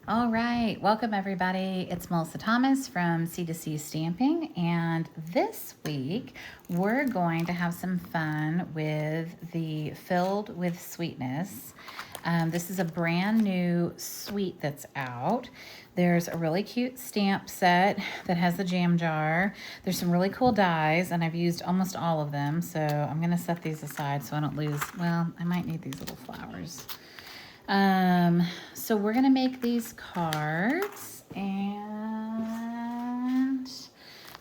All right, welcome everybody. It's Melissa Thomas from C2C Stamping, and this week we're going to have some fun with the Filled with Sweetness. This is a brand new suite that's out. There's a really cute stamp set that has the jam jar. There's some really cool dies, and I've used almost all of them, so I'm going to set these aside so I don't lose, well, I might need these little flowers. So we're gonna make these cards, and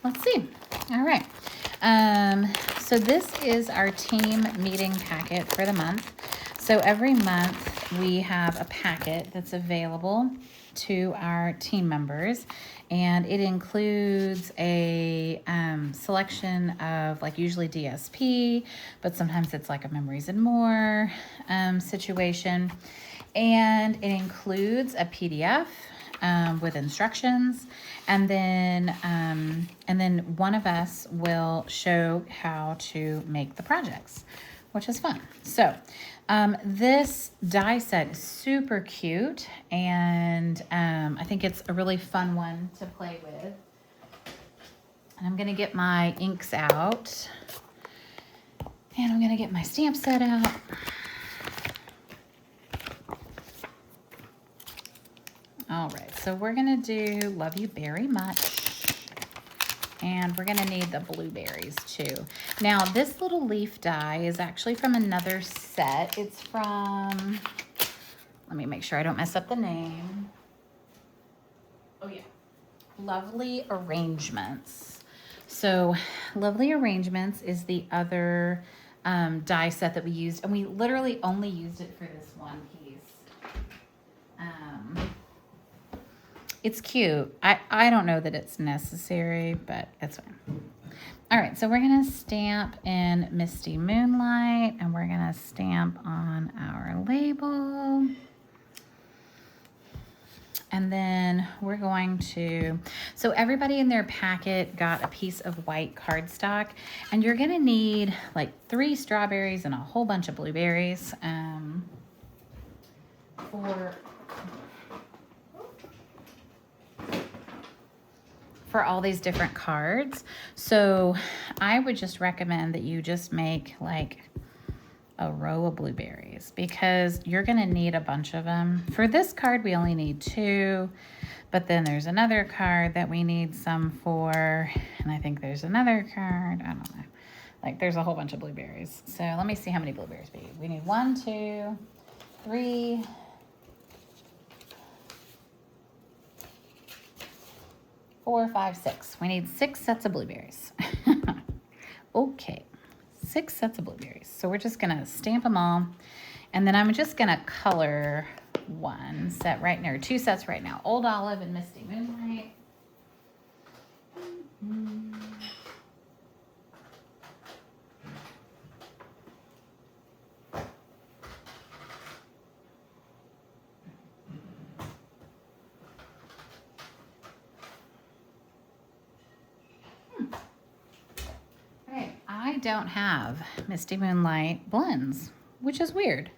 let's see. All right. So this is our team meeting packet for the month. So every month we have a packet that's available to our team members, and it includes a selection of, like, usually DSP, but sometimes it's like a Memories and More situation. And it includes a PDF with instructions, and then one of us will show how to make the projects, which is fun. So this die set is super cute, and I think it's a really fun one to play with. And I'm gonna get my inks out, and I'm gonna get my stamp set out. All right, so we're gonna do Love You Very Much, and we're gonna need the blueberries too. Now, this little leaf die is actually from another set. It's from, let me make sure I don't mess up the name. Oh yeah, Lovely Arrangements. So Lovely Arrangements is the other die set that we used, and we literally only used it for this one piece. It's cute. I don't know that it's necessary, but it's fine. All right, so we're gonna stamp in Misty Moonlight, and we're gonna stamp on our label. And then we're going to, so everybody in their packet got a piece of white cardstock, and you're gonna need like 3 strawberries and a whole bunch of blueberries for all these different cards. So I would just recommend that you just make like a row of blueberries, because you're gonna need a bunch of them. For this card, we only need 2, but then there's another card that we need some for, and I think there's another card, I don't know. Like, there's a whole bunch of blueberries. So let me see how many blueberries we need. We need 1, 2, 3, 4, 5, 6. We need 6 sets of blueberries. Okay, 6 sets of blueberries. So we're just gonna stamp them all, and then I'm just gonna color 1 set right now, or 2 sets right now. Old Olive and Misty Moonlight. I don't have Misty Moonlight blends, which is weird.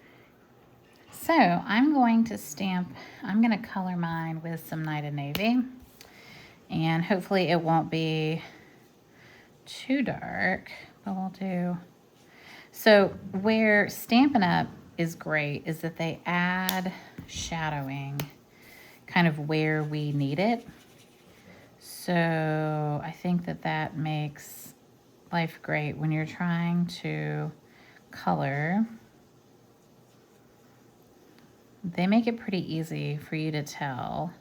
So I'm going to I'm going to color mine with some Night of Navy, and hopefully it won't be too dark, but we'll do. So where Stampin' Up! Is great is that they add shadowing kind of where we need it. So I think that makes life great when you're trying to color. They make it pretty easy for you to tell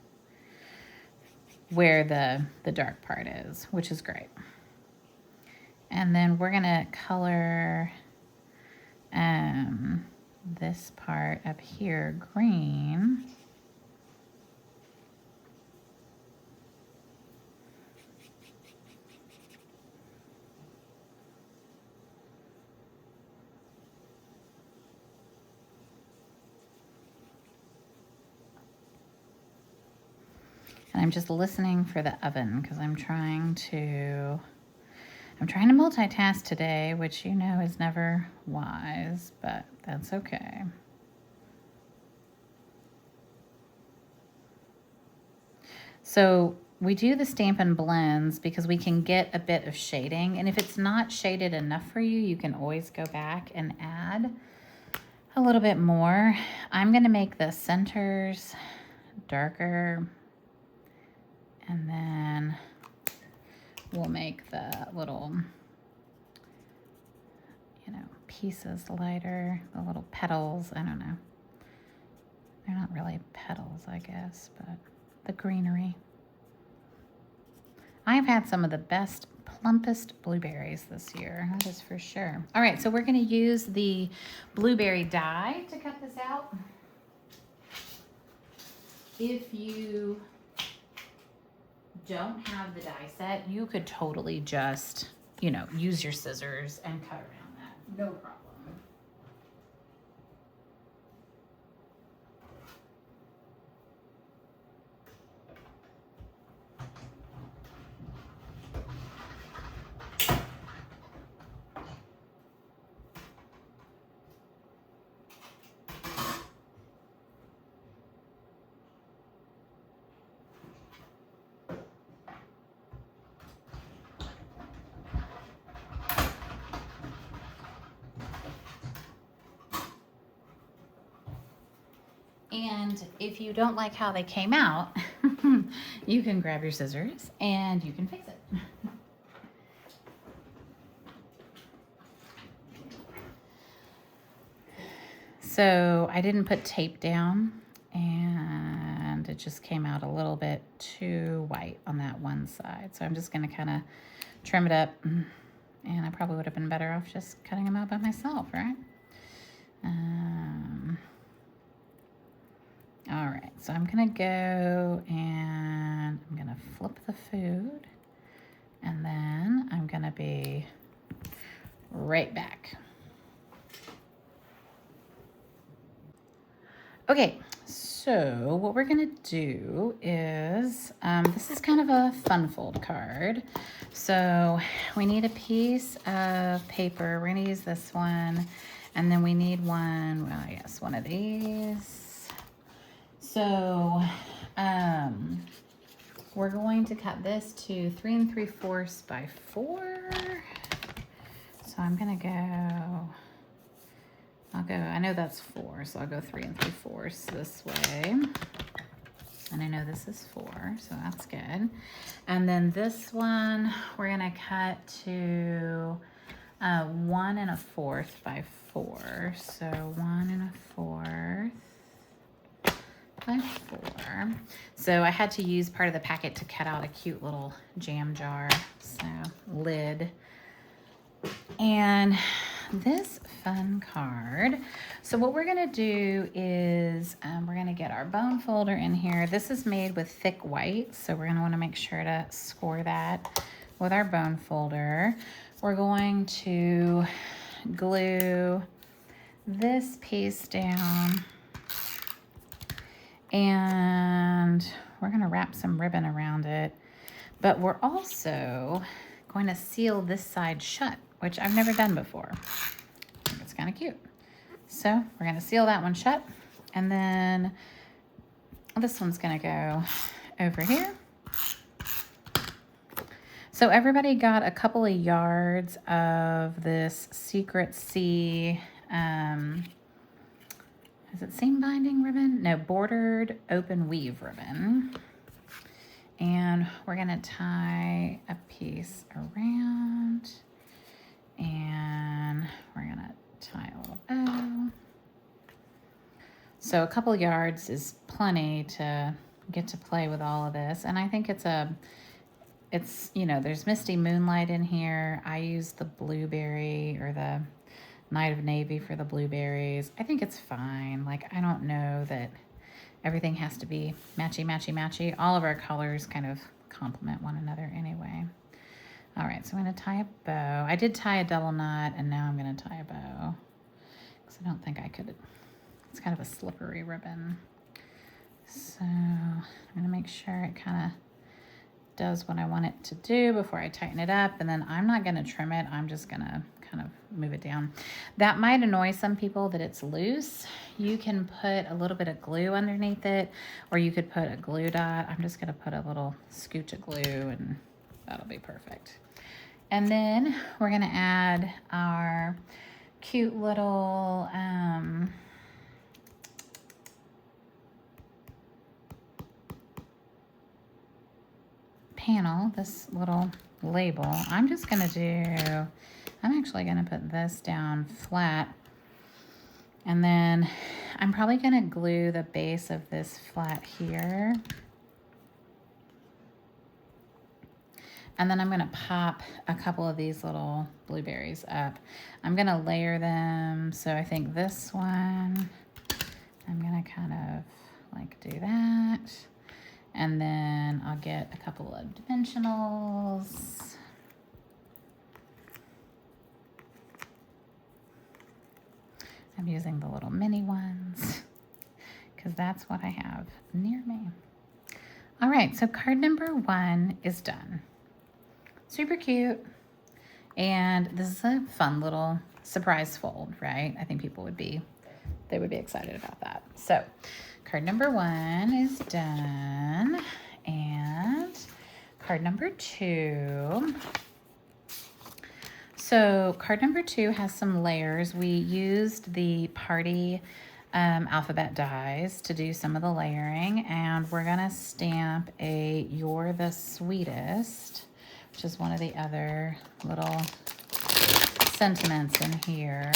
where the dark part is, which is great. And then we're gonna color this part up here green. And I'm just listening for the oven, because I'm trying to multitask today, which you know is never wise, but that's okay. So we do the Stampin' Blends because we can get a bit of shading. And if it's not shaded enough for you, you can always go back and add a little bit more. I'm going to make the centers darker. And then we'll make the little, you know, pieces lighter, the little petals. I don't know. They're not really petals, I guess, but the greenery. I've had some of the best, plumpest blueberries this year, that is for sure. All right, so we're gonna use the blueberry die to cut this out. If you don't have the die set, you could totally just, you know, use your scissors and cut around that, no problem. And if you don't like how they came out, you can grab your scissors and you can fix it. So I didn't put tape down and it just came out a little bit too white on that one side. So I'm just gonna kind of trim it up, and I probably would have been better off just cutting them out by myself, right? All right, so I'm gonna go and I'm gonna flip the food, and then I'm gonna be right back. Okay, so what we're gonna do is, this is kind of a fun fold card. So we need a piece of paper. We're gonna use this one, and then we need one, well, yes, one of these. So we're going to cut this to 3 3/4 by 4. So I'm gonna go, I know that's 4, so I'll go 3 3/4 this way. And I know this is 4, so that's good. And then this one, we're gonna cut to 1 1/4 by 4. So 1 1/4 by 4. So I had to use part of the packet to cut out a cute little jam jar, so lid. And this fun card. So what we're gonna do is we're gonna get our bone folder in here. This is made with thick white, so we're gonna wanna make sure to score that with our bone folder. We're going to glue this piece down, and we're gonna wrap some ribbon around it, but we're also going to seal this side shut, which I've never done before. I think it's kind of cute. So we're gonna seal that one shut, and then this one's gonna go over here. So everybody got a couple of yards of this Secret Sea, is it seam binding ribbon? No, bordered open weave ribbon. And we're gonna tie a piece around, and we're gonna tie a little bow. So a couple yards is plenty to get to play with all of this. And I think it's, you know, there's Misty Moonlight in here. I used the blueberry or the Night of Navy for the blueberries. I think it's fine. Like, I don't know that everything has to be matchy, matchy, matchy. All of our colors kind of complement one another anyway. All right, so I'm gonna tie a bow. I did tie a double knot, and now I'm gonna tie a bow, because I don't think I could. It's kind of a slippery ribbon. So I'm gonna make sure it kind of does what I want it to do before I tighten it up, and then I'm not gonna trim it. I'm just gonna kind of move it down. That might annoy some people that it's loose. You can put a little bit of glue underneath it, or you could put a glue dot. I'm just gonna put a little scooch of glue and that'll be perfect. And then we're gonna add our cute little panel, this little label. I'm actually gonna put this down flat, and then I'm probably gonna glue the base of this flat here. And then I'm gonna pop a couple of these little blueberries up. I'm gonna layer them. So I think this one, I'm gonna kind of like do that. And then I'll get a couple of dimensionals. I'm using the little mini ones because that's what I have near me. All right, so card number 1 is done. Super cute. And this is a fun little surprise fold, right? I think people would be excited about that. So card number 1 is done. And card number 2. So card number 2 has some layers. We used the party alphabet dies to do some of the layering, and we're gonna stamp a "You're the Sweetest," which is one of the other little sentiments in here.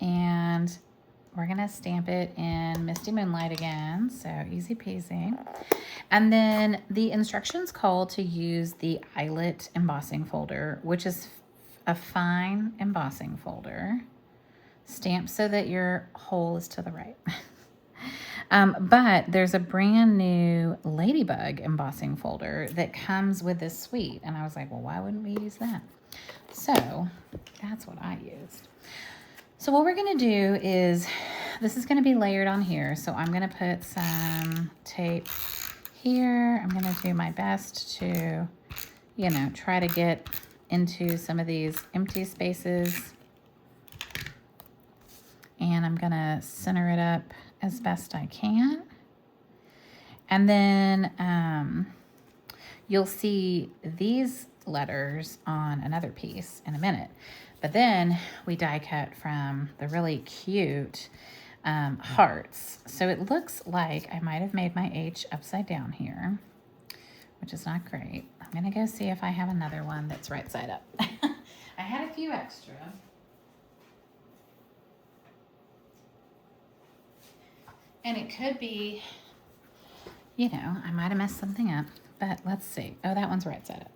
And we're gonna stamp it in Misty Moonlight again, so easy peasy. And then the instructions call to use the eyelet embossing folder, which is a fine embossing folder. Stamp so that your hole is to the right. But there's a brand new Ladybug embossing folder that comes with this suite. And I was like, well, why wouldn't we use that? So that's what I used. So what we're gonna do is, this is gonna be layered on here. So I'm gonna put some tape here. I'm gonna do my best to, you know, try to get into some of these empty spaces. And I'm gonna center it up as best I can. And then you'll see these letters on another piece in a minute. But then we die cut from the really cute hearts. So it looks like I might have made my H upside down here, which is not great. I'm gonna go see if I have another one that's right side up. I had a few extra. And it could be, you know, I might have messed something up, but let's see. Oh, that one's right side up.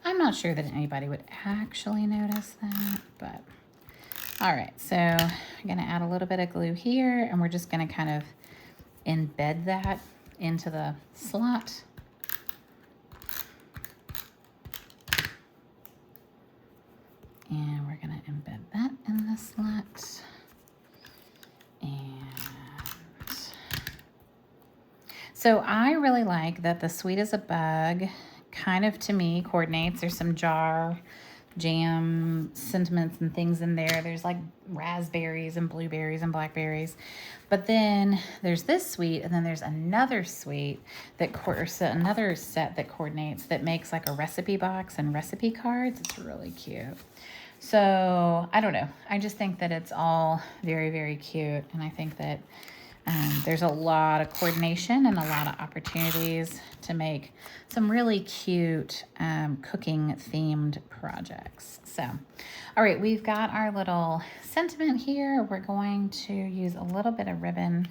I'm not sure that anybody would actually notice that, but all right. So I'm gonna add a little bit of glue here, and we're just gonna kind of embed that into the slot. And we're gonna embed that in the slot. So I really like that the Sweet as a Bug kind of, to me, coordinates. There's some jar jam sentiments and things in there. There's like raspberries and blueberries and blackberries. But then there's this sweet, and then there's another sweet that another set that coordinates, that makes like a recipe box and recipe cards. It's really cute. So I don't know. I just think that it's all very, very cute. And I think that there's a lot of coordination and a lot of opportunities to make some really cute cooking themed projects. So, all right, we've got our little sentiment here. We're going to use a little bit of ribbon,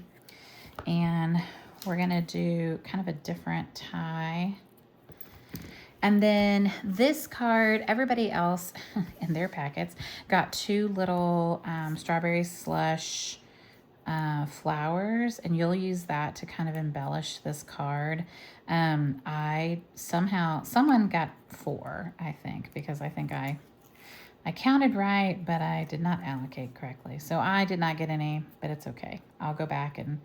and we're gonna do kind of a different tie. And then this card, everybody else in their packets got 2 little strawberry slush flowers, and you'll use that to kind of embellish this card. Someone got 4, I think, because I think I counted right, but I did not allocate correctly. So I did not get any, but it's okay. I'll go back and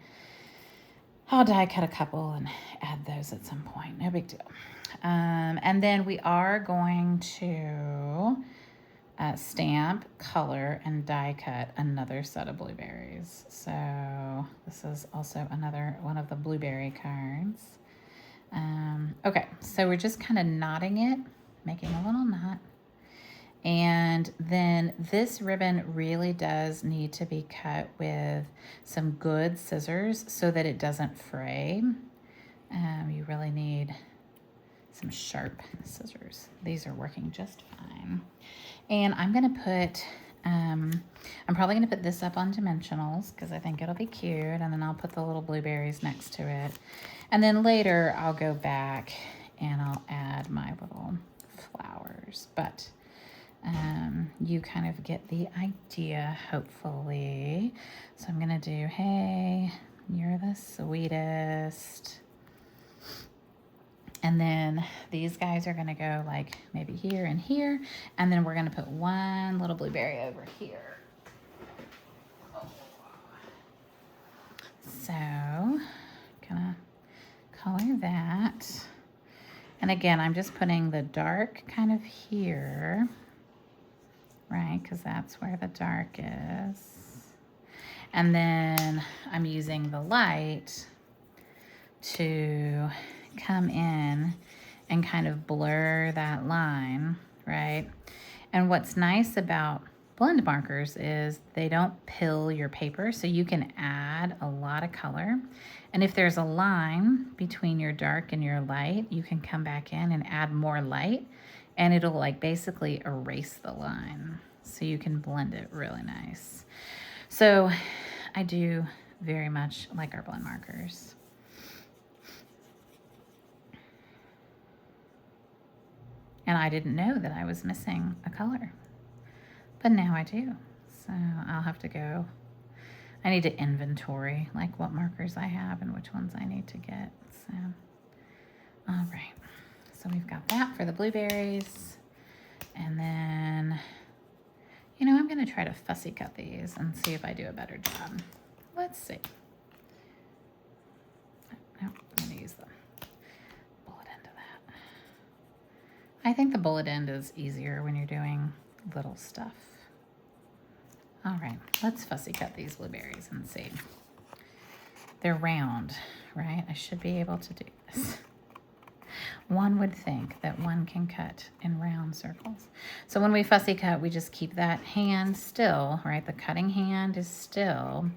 I'll die cut a couple and add those at some point. No big deal. And then we are going to stamp, color, and die cut another set of blueberries. So this is also another one of the blueberry cards. Okay, so we're just kind of knotting it, making a little knot. And then this ribbon really does need to be cut with some good scissors so that it doesn't fray. You really need some sharp scissors. These are working just fine. And I'm gonna put, I'm probably gonna put this up on dimensionals because I think it'll be cute, and then I'll put the little blueberries next to it. And then later I'll go back and I'll add my little flowers. But you kind of get the idea, hopefully. So I'm gonna do, hey, you're the sweetest. And then these guys are gonna go like maybe here and here. And then we're gonna put one little blueberry over here. So, gonna color that. And again, I'm just putting the dark kind of here, right? Because that's where the dark is. And then I'm using the light to come in and kind of blur that line, right? And what's nice about blend markers is they don't pill your paper, so you can add a lot of color. And if there's a line between your dark and your light, you can come back in and add more light, and it'll like basically erase the line. So you can blend it really nice. So I do very much like our blend markers. And I didn't know that I was missing a color, but now I do. So I'll have to go. I need to inventory like what markers I have and which ones I need to get. So, all right. So we've got that for the blueberries. And then, you know, I'm going to try to fussy cut these and see if I do a better job. Let's see. No, I'm going to use the bullet end of that. I think the bullet end is easier when you're doing little stuff. All right, let's fussy cut these blueberries and see. They're round, right? I should be able to do this. One would think that one can cut in round circles. So when we fussy cut, we just keep that hand still, right? The cutting hand is still,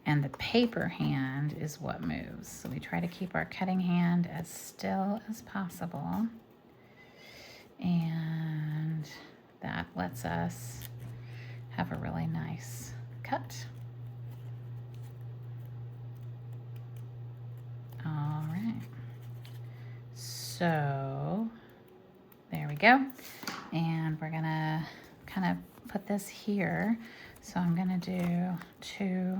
and the paper hand is what moves. So we try to keep our cutting hand as still as possible. And that lets us have a really nice cut. All right. So there we go. And we're gonna kind of put this here. So I'm gonna do 2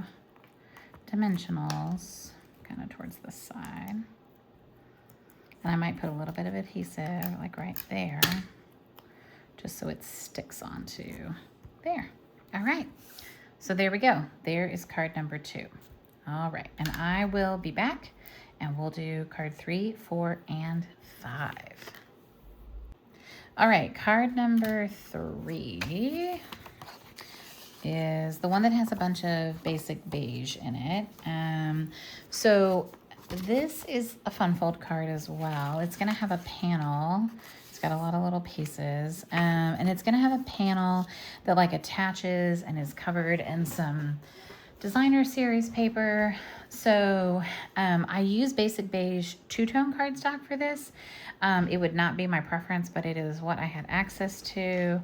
dimensionals kind of towards the side. And I might put a little bit of adhesive like right there, just so it sticks onto there. All right, so there we go. There is card number 2. All right, and I will be back and we'll do card 3, 4, and 5. All right, card number 3 is the one that has a bunch of basic beige in it. So this is a fun fold card as well. It's gonna have a panel. It's got a lot of little pieces, and it's gonna have a panel that like attaches and is covered in some designer series paper. So I use basic beige 2-tone cardstock for this. It would not be my preference, but it is what I had access to.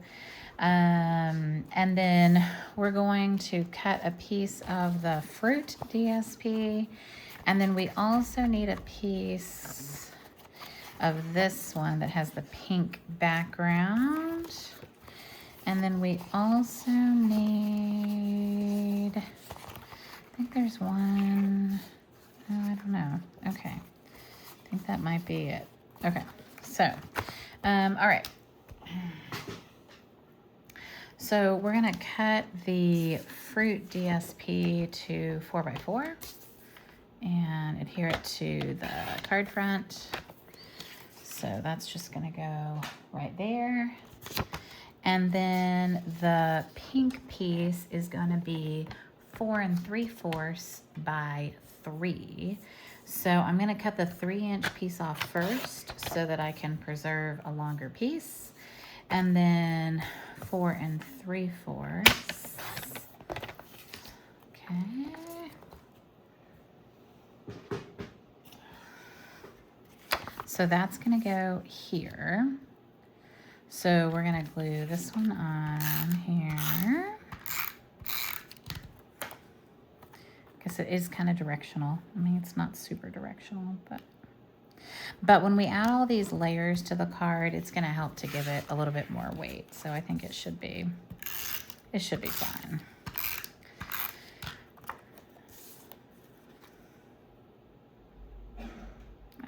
And then we're going to cut a piece of the fruit DSP. And then we also need a piece of this one that has the pink background. And then we also need, I think there's one, oh, I don't know. Okay, I think that might be it. Okay, so, all right. So we're gonna cut the fruit DSP to 4x4. and adhere it to the card front. So that's just gonna go right there. And then the pink piece is gonna be 4 3/4 by 3. So I'm gonna cut the 3-inch piece off first so that I can preserve a longer piece. And then 4 3/4. Okay. So that's gonna go here. So we're gonna glue this one on here. Because it is kind of directional. I mean, it's not super directional, but when we add all these layers to the card, it's gonna help to give it a little bit more weight. So I think it should be fine.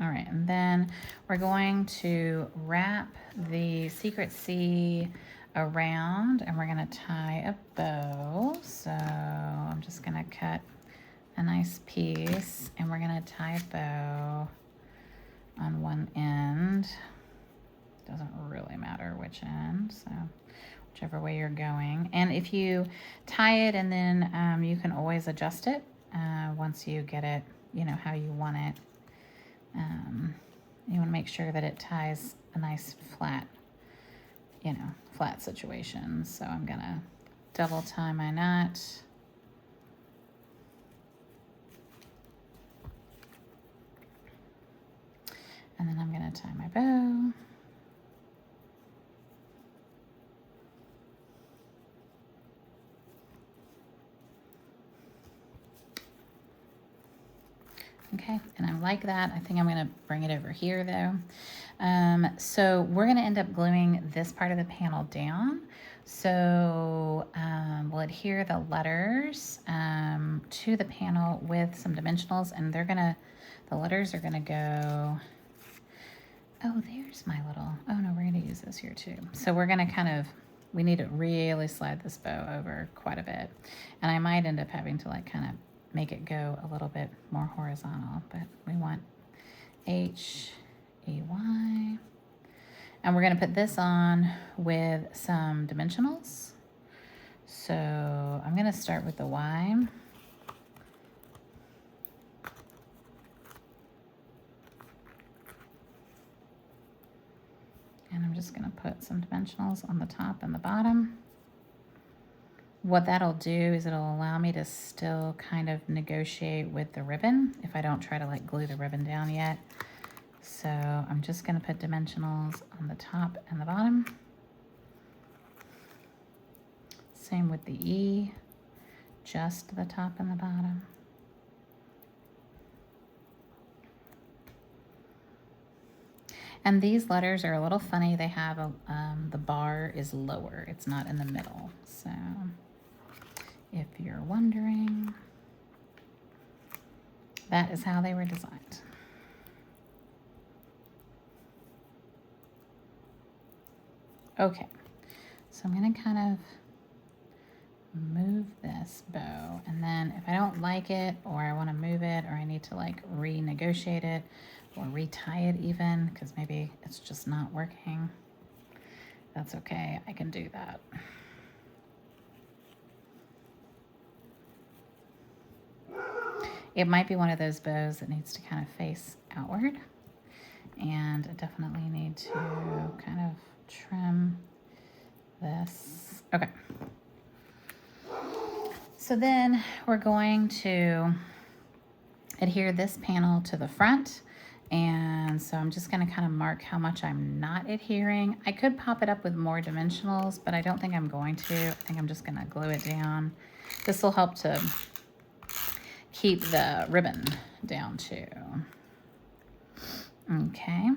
All right, and then we're going to wrap the Secret C around, and we're gonna tie a bow. So I'm just gonna cut a nice piece, and we're gonna tie a bow on one end. Doesn't really matter which end, so whichever way you're going. And if you tie it, and then you can always adjust it once you get it, you know, how you want it. You want to make sure that it ties a nice flat, you know, flat situation. So I'm gonna double tie my knot. And then I'm gonna tie my bow. Okay, and I like that. I think I'm gonna bring it over here though. So we're gonna end up gluing this part of the panel down. So we'll adhere the letters to the panel with some dimensionals, and the letters are gonna go, oh, there's my little, oh no, we're gonna use this here too. So we're gonna we need to really slide this bow over quite a bit. And I might end up having to like kind of make it go a little bit more horizontal, but we want H-E-Y. And we're gonna put this on with some dimensionals. So I'm gonna start with the Y. And I'm just gonna put some dimensionals on the top and the bottom. What that'll do is it'll allow me to still kind of negotiate with the ribbon if I don't try to like glue the ribbon down yet. So I'm just gonna put dimensionals on the top and the bottom. Same with the E, just the top and the bottom. And these letters are a little funny. They have the bar is lower. It's not in the middle. So if you're wondering, that is how they were designed. Okay, so I'm gonna kind of move this bow, and then if I don't like it, or I wanna move it, or I need to like renegotiate it, or retie it even, because maybe it's just not working, that's okay, I can do that. It might be one of those bows that needs to kind of face outward, and I definitely need to kind of trim this. Okay. So then we're going to adhere this panel to the front, and so I'm just going to kind of mark how much I'm not adhering. I could pop it up with more dimensionals, but I don't think I'm going to. I think I'm just going to glue it down. This will help to keep the ribbon down too. Okay.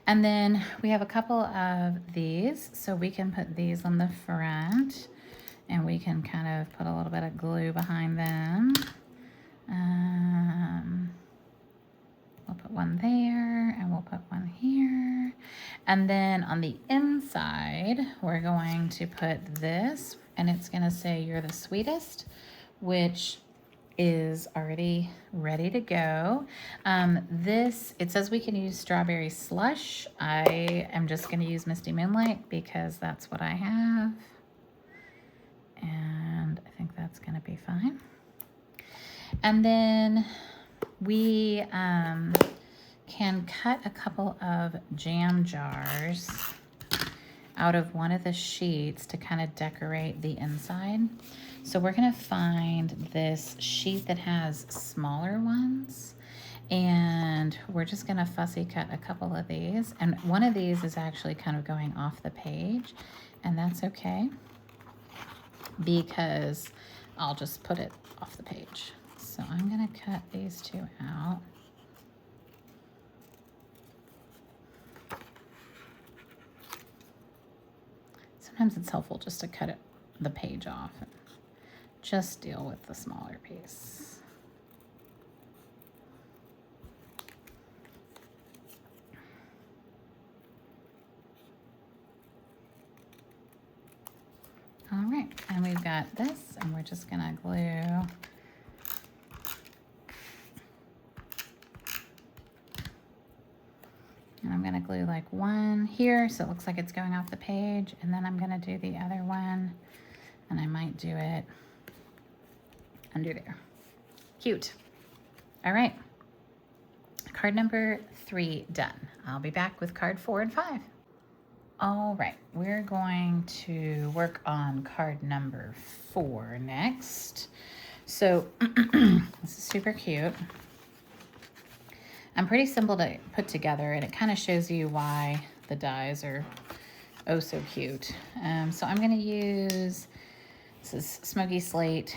And then we have a couple of these, so we can put these on the front, and we can kind of put a little bit of glue behind them. We'll put one there, and we'll put one here. And then on the inside, we're going to put this, and it's gonna say "You're the Sweetest," which is already ready to go. It says we can use strawberry slush. I am just going to use Misty Moonlight because that's what I have. And I think that's going to be fine. And then we can cut a couple of jam jars out of one of the sheets to kind of decorate the inside. So we're gonna find this sheet that has smaller ones, and we're just gonna fussy cut a couple of these. And one of these is actually kind of going off the page, and that's okay because I'll just put it off the page. So I'm gonna cut these two out. Sometimes it's helpful just to cut the page off and just deal with the smaller piece. All right, and we've got this, and we're just gonna glue and I'm gonna glue like one here so it looks like it's going off the page, and then I'm gonna do the other one, and I might do it under there. Cute. All right, card number 3 done. I'll be back with card 4 and 5. All right, we're going to work on card number 4 next. So this is super cute. Pretty simple to put together, and it kind of shows you why the dies are oh so cute. So I'm going to use, this is Smoky Slate.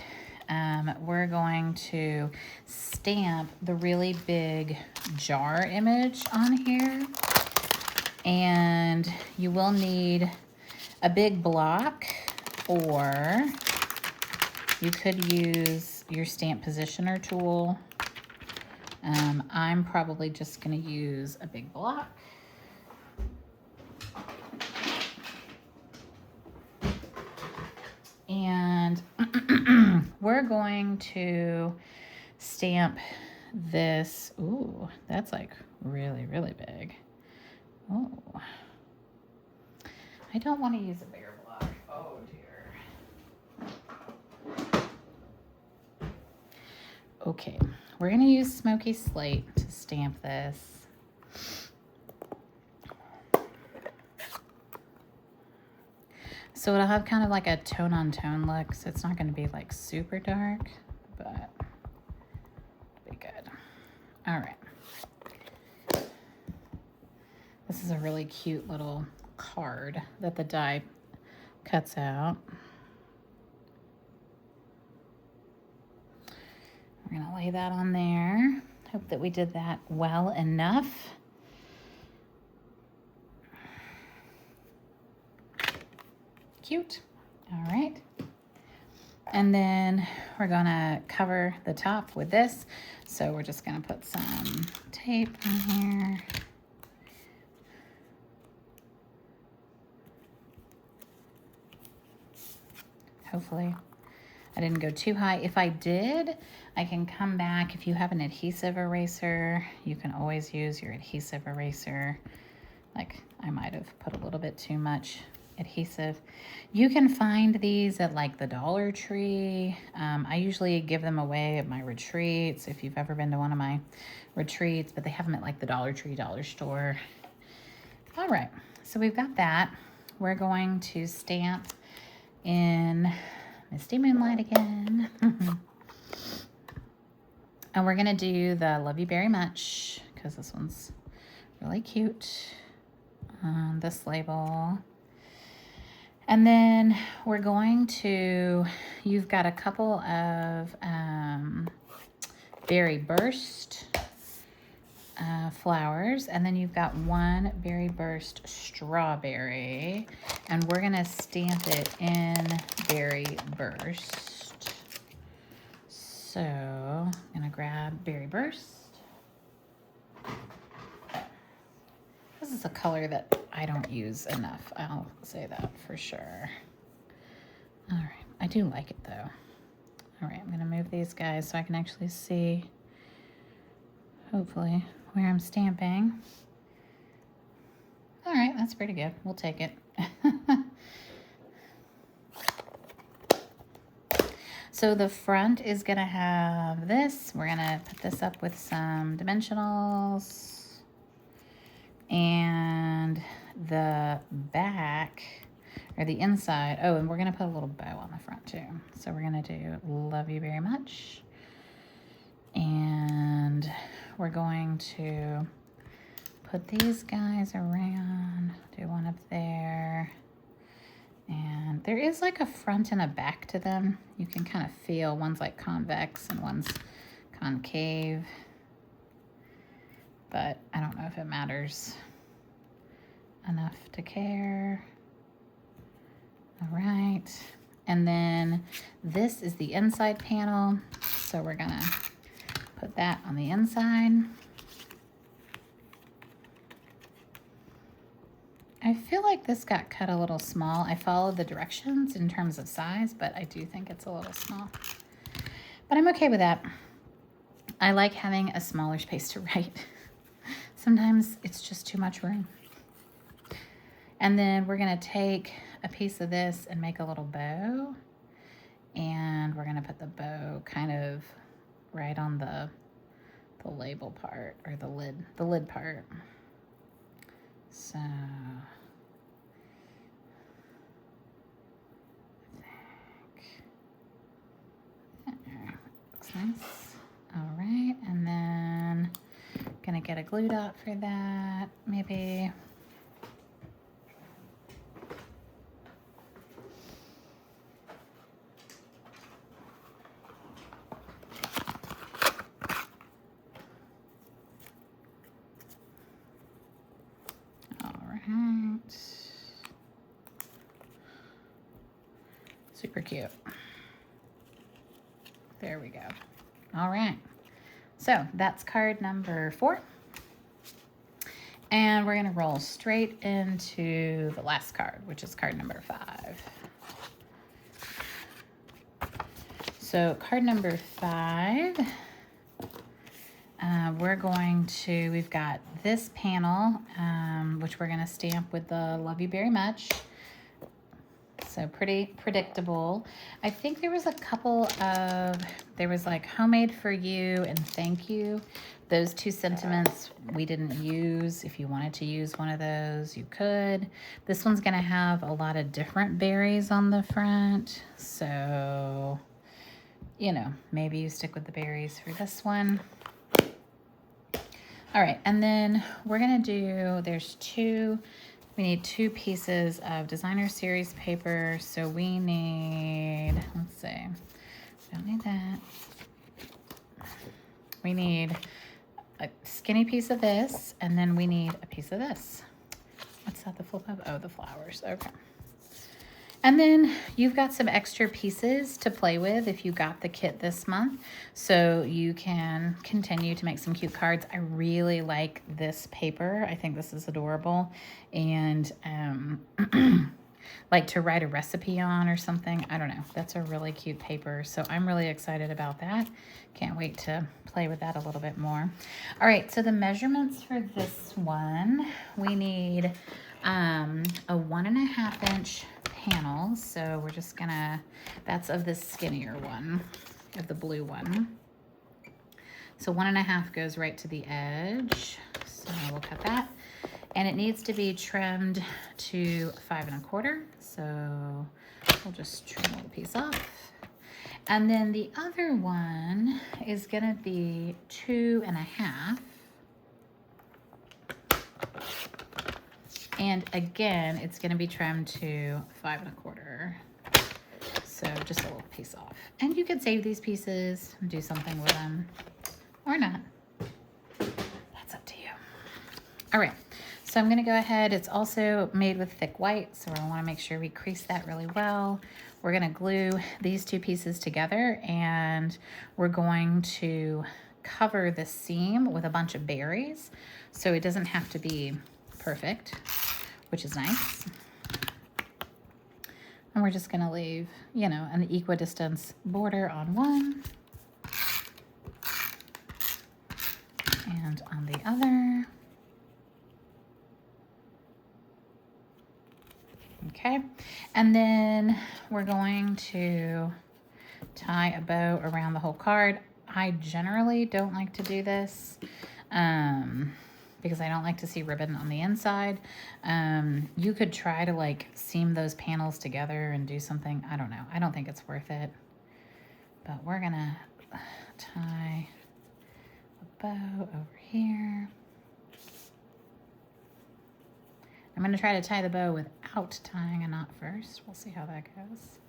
We're going to stamp the really big jar image on here, and you will need a big block, or you could use your stamp positioner tool. I'm probably just going to use a big block. And we're going to stamp this. Ooh, that's like really, really big. Oh, I don't want to use a bigger block. Oh dear. Okay, we're going to use Smoky Slate to stamp this. So it'll have kind of like a tone-on-tone look, so it's not going to be like super dark, but it'll be good. All right. This is a really cute little card that the die cuts out. We're going to lay that on there. Hope that we did that well enough. Cute. All right. And then we're going to cover the top with this. So we're just going to put some tape on here. Hopefully I didn't go too high. If I did, I can come back. If you have an adhesive eraser, you can always use your adhesive eraser. Like I might have put a little bit too much adhesive. You can find these at like the Dollar Tree. I usually give them away at my retreats, if you've ever been to one of my retreats, but they have them at like the Dollar Tree, Dollar Store. All right, so we've got that. We're going to stamp in Misty Moonlight again. And we're gonna do the Love You Very Much because this one's really cute on this label. And then we're going to, you've got a couple of Berry Burst flowers, and then you've got one Berry Burst strawberry, and we're gonna stamp it in Berry Burst. So I'm gonna grab Berry Burst. This is a color that I don't use enough, I'll say that for sure. All right, I do like it though. All right, I'm gonna move these guys so I can actually see, hopefully, where I'm stamping. All right, that's pretty good. We'll take it. So the front is gonna have this. We're gonna put this up with some dimensionals. And the back, or the inside, oh, and we're gonna put a little bow on the front too. So we're gonna do love you very much. And we're going to put these guys around, do one up there. And there is like a front and a back to them. You can kind of feel one's like convex and one's concave. But I don't know if it matters enough to care. All right. And then this is the inside panel. So we're gonna put that on the inside. I feel like this got cut a little small. I followed the directions in terms of size, but I do think it's a little small. But I'm okay with that. I like having a smaller space to write. Sometimes it's just too much room. And then we're gonna take a piece of this and make a little bow. And we're gonna put the bow kind of right on the label part, or the lid part. So I think there, looks nice. All right, and then gonna get a glue dot for that, maybe. Super cute. There we go. All right. So that's card number 4. And we're gonna roll straight into the last card, which is card number 5. So card number 5, we've got this panel, which we're gonna stamp with the love you very much. So pretty predictable. I think there was a couple of, there was like homemade for you and thank you. Those 2 sentiments we didn't use. If you wanted to use one of those, you could. This one's gonna have a lot of different berries on the front. So, you know, maybe you stick with the berries for this one. All right, and then we're gonna do, we need 2 pieces of designer series paper. So we need, let's see, we don't need that. We need a skinny piece of this, and then we need a piece of this. What's that, the flip of? Oh, the flowers, okay. And then you've got some extra pieces to play with if you got the kit this month. So you can continue to make some cute cards. I really like this paper. I think this is adorable. And like to write a recipe on or something. I don't know. That's a really cute paper. So I'm really excited about that. Can't wait to play with that a little bit more. All right, so the measurements for this one, we need a 1.5 inch panel. So we're just gonna, that's of the skinnier one, of the blue one. So 1.5 goes right to the edge. So we'll cut that. And it needs to be trimmed to 5 1/4. So we'll just trim a little piece off. And then the other one is gonna be 2.5. And again, it's gonna be trimmed to 5 1/4. So just a little piece off. And you could save these pieces and do something with them or not. That's up to you. All right, so I'm gonna go ahead. It's also made with thick white, so I wanna make sure we crease that really well. We're gonna glue these 2 pieces together, and we're going to cover the seam with a bunch of berries. So it doesn't have to be perfect, which is nice. And we're just going to leave, you know, an equidistance border on one and on the other. Okay, and then we're going to tie a bow around the whole card. I generally don't like to do this because I don't like to see ribbon on the inside. You could try to like seam those panels together and do something. I don't know. I don't think it's worth it. But we're gonna tie a bow over here. I'm gonna try to tie the bow without tying a knot first. We'll see how that goes.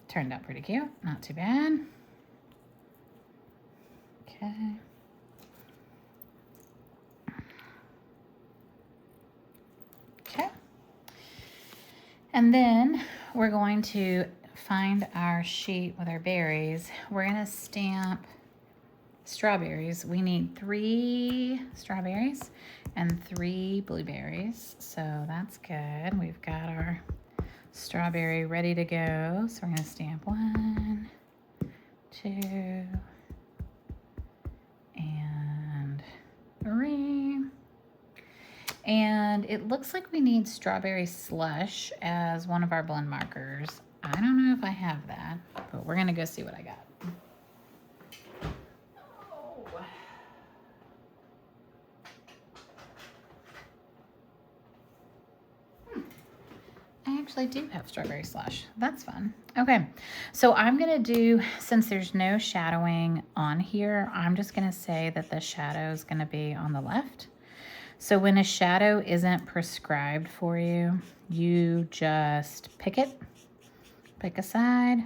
Turned out pretty cute, not too bad. Okay. Okay. And then we're going to find our sheet with our berries. We're gonna stamp strawberries. We need 3 strawberries and 3 blueberries. So that's good. We've got our strawberry ready to go. So we're gonna stamp 1, 2, and 3. And it looks like we need strawberry slush as one of our blend markers. I don't know if I have that, but we're gonna go see what I got. I actually do have strawberry slush. That's fun. Okay, so I'm gonna do, since there's no shadowing on here, I'm just gonna say that the shadow is gonna be on the left. So when a shadow isn't prescribed for you, you just pick it, pick a side,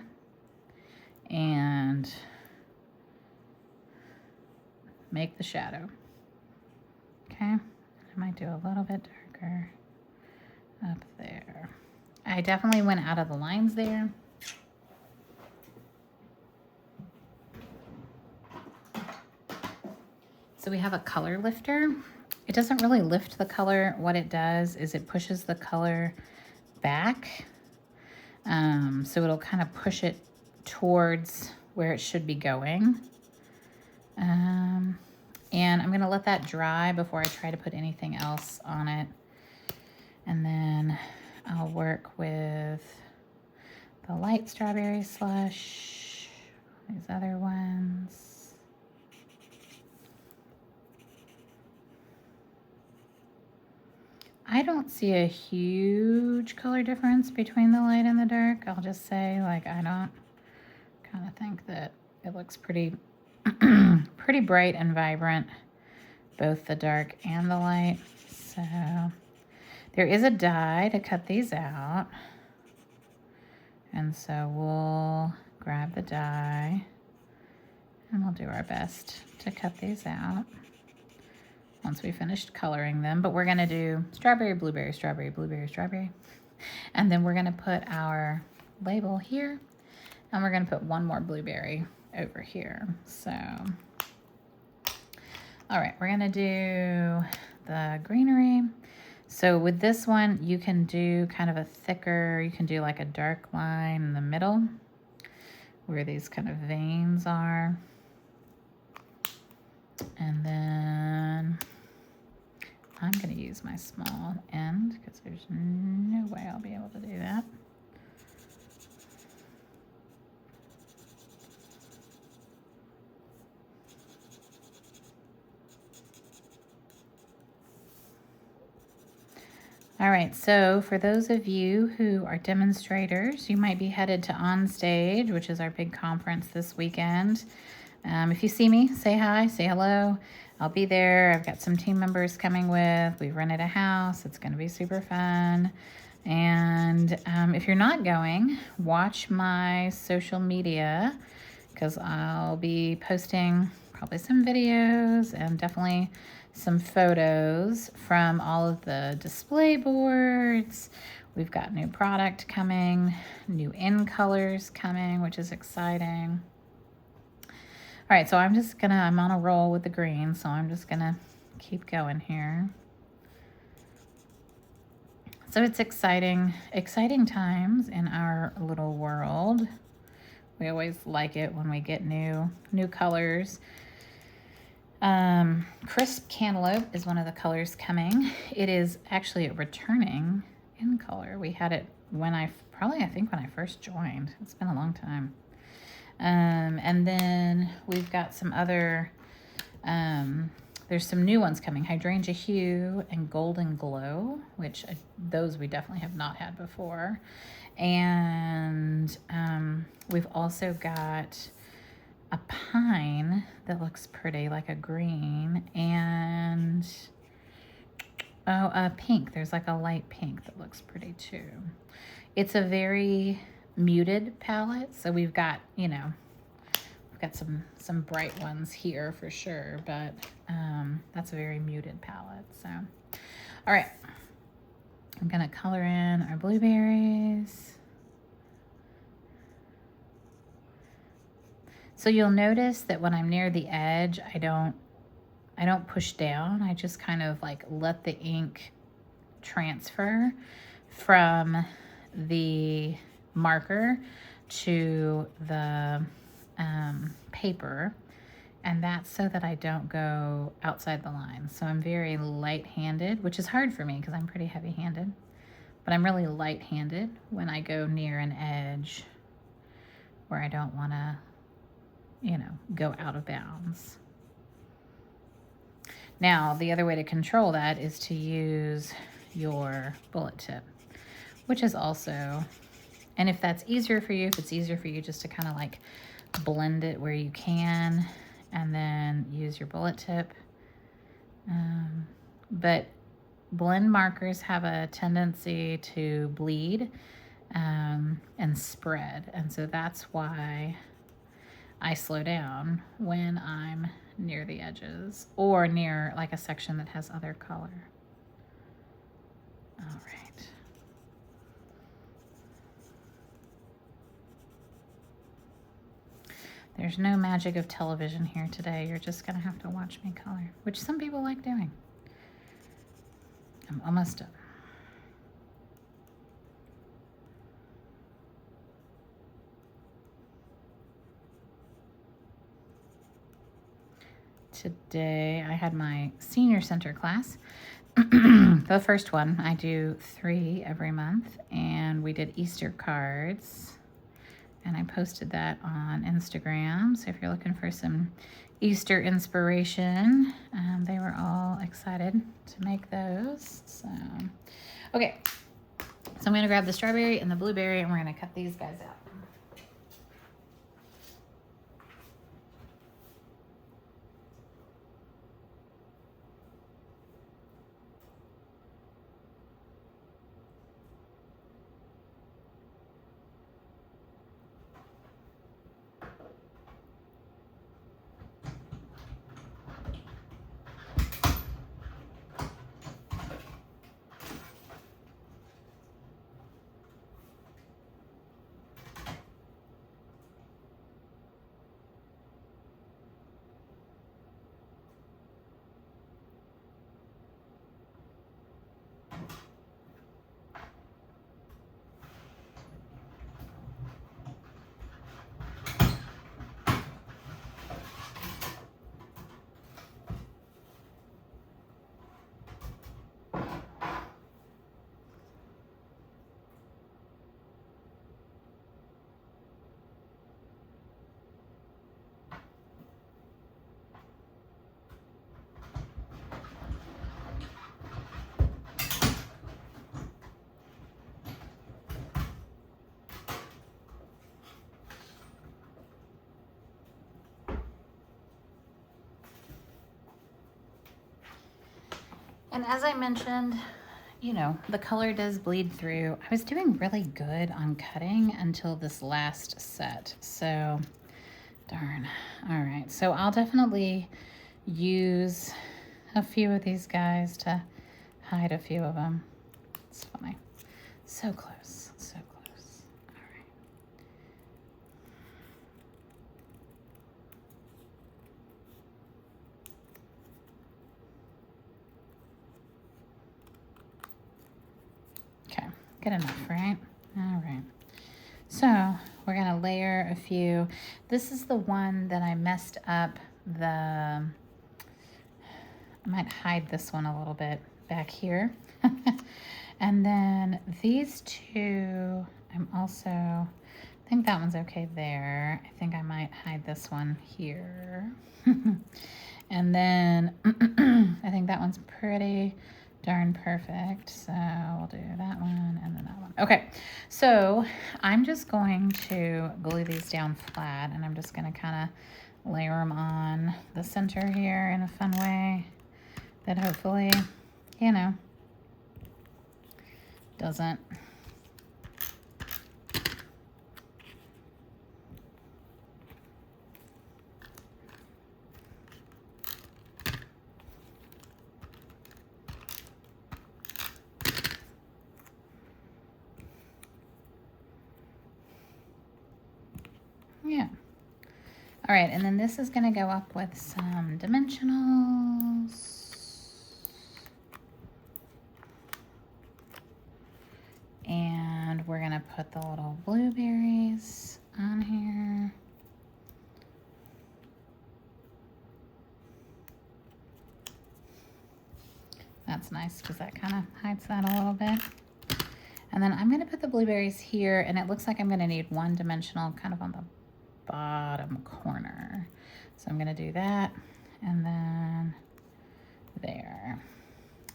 and make the shadow. Okay, I might do a little bit darker up there. I definitely went out of the lines there. So we have a color lifter. It doesn't really lift the color. What it does is it pushes the color back. So it'll kind of push it towards where it should be going. And I'm gonna let that dry before I try to put anything else on it. And then I'll work with the light strawberry slush, these other ones. I don't see a huge color difference between the light and the dark. I'll just say, like, I don't kind of think that it looks pretty, pretty bright and vibrant, both the dark and the light. So there is a die to cut these out. And so we'll grab the die and we'll do our best to cut these out once we finished coloring them. But we're gonna do strawberry, blueberry, strawberry, blueberry, strawberry. And then we're gonna put our label here and we're gonna put one more blueberry over here. So, all right, we're gonna do the greenery. So with this one, you can do kind of a thicker, you can do like a dark line in the middle where these kind of veins are. And then I'm going to use my small end because there's no way I'll be able to do that. All right, so for those of you who are demonstrators, you might be headed to OnStage, which is our big conference this weekend. If you see me, say hi, say hello. I'll be there. I've got some team members coming with. We've rented a house. It's going to be super fun. And if you're not going, watch my social media because I'll be posting probably some videos and definitely some photos from all of the display boards. We've got new product coming, new in colors coming, which is exciting. All right, so I'm on a roll with the green, so I'm just gonna keep going here. So it's exciting times in our little world. We always like it when we get new colors. Crisp Cantaloupe is one of the colors coming. It is actually returning in color. We had it when I think when I first joined. It's been a long time. And then we've got some other, there's some new ones coming. Hydrangea Hue and Golden Glow, which those we definitely have not had before. And we've also got a pine that looks pretty, like a green, and a pink. There's like a light pink that looks pretty too. It's a very muted palette, so we've got, we've got some bright ones here for sure, but that's a very muted palette. So, all right, I'm gonna color in our blueberries. So you'll notice that when I'm near the edge, I don't push down. I just kind of like let the ink transfer from the marker to the paper, and that's so that I don't go outside the line. So I'm very light-handed, which is hard for me because I'm pretty heavy-handed, but I'm really light-handed when I go near an edge where I don't want to, go out of bounds. Now, the other way to control that is to use your bullet tip, which is also, and if that's easier for you, if it's easier for you just to kind of like blend it where you can and then use your bullet tip. But blend markers have a tendency to bleed and spread. And so that's why I slow down when I'm near the edges or near like a section that has other color. All right. There's no magic of television here today. You're just gonna have to watch me color, which some people like doing. I'm almost done. Today I had my senior center class. The first one, I do 3 every month, and we did Easter cards, and I posted that on Instagram. So if you're looking for some Easter inspiration, they were all excited to make those. So, okay, so I'm gonna grab the strawberry and the blueberry, and we're gonna cut these guys out. And as I mentioned, the color does bleed through. I was doing really good on cutting until this last set. So, darn. All right. So I'll definitely use a few of these guys to hide a few of them. It's funny. So close. So close. All right. good enough, right? All right. So we're gonna layer a few. This is the one that I messed up I might hide this one a little bit back here. And then these two, I think that one's okay there. I think I might hide this one here. And then I think that one's pretty darn perfect. So we'll do that one and then that one. Okay, so I'm just going to glue these down flat, and I'm just gonna kind of layer them on the center here in a fun way that hopefully, you know, doesn't yeah. All right, and then this is gonna go up with some dimensionals. And we're gonna put the little blueberries on here. That's nice because that kind of hides that a little bit. And then I'm gonna put the blueberries here, and it looks like I'm gonna need one dimensional kind of on the bottom corner. So I'm gonna do that, and then there.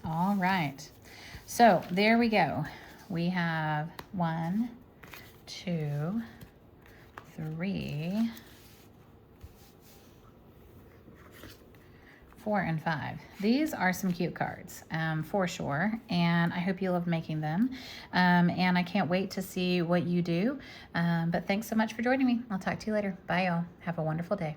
All right, so there we go. We have 1, 2, 3, 4, and 5. These are some cute cards, for sure, and I hope you love making them. And I can't wait to see what you do. But thanks so much for joining me. I'll talk to you later. Bye, y'all. Have a wonderful day.